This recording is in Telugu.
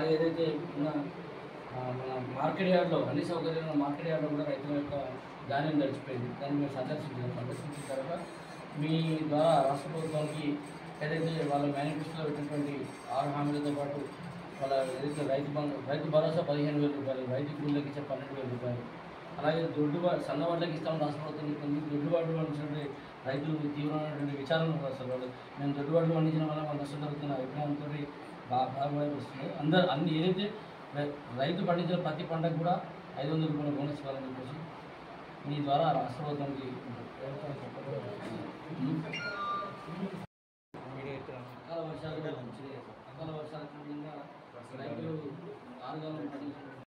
అలాగే ఏదైతే ఉన్న మన మార్కెట్ యార్డ్లో అన్ని సౌకర్యాలు మార్కెట్ యార్డ్లో కూడా రైతుల యొక్క ధాన్యం నడిచిపోయింది. దాన్ని మేము సందర్శించిన తర్వాత మీ ద్వారా రాష్ట్ర ప్రభుత్వానికి ఏదైతే వాళ్ళ మేనిఫెస్టోలో పెట్టినటువంటి 6 హామీలతో పాటు వాళ్ళ ఏదైతే రైతు భరోసా 15,000 రూపాయలు, రైతు కూలీలకు ఇచ్చే 12,000 రూపాయలు, అలాగే సన్న వడ్లకి ఇస్తామని రాష్ట్ర ప్రభుత్వం చెప్పింది. దొడ్డుబాటు పండించినటువంటి రైతులు తీవ్రమైనటువంటి విచారణ అసలు వాళ్ళు మేము దొడ్డుబాటు పండించిన వల్ల వాళ్ళు నష్టం జరుగుతున్న అభిప్రాయంతో బాధపడే వస్తుంది. అన్ని ఏదైతే రైతు పండించిన ప్రతి పంటకు కూడా 500 రూపాయల బోనస్ ఇవ్వాలని చెప్పేసి మీ ద్వారా రాష్ట్ర ప్రభుత్వానికి అకాల వర్షాల కారణంగా రైతులు ఆరుగాలం పండించిన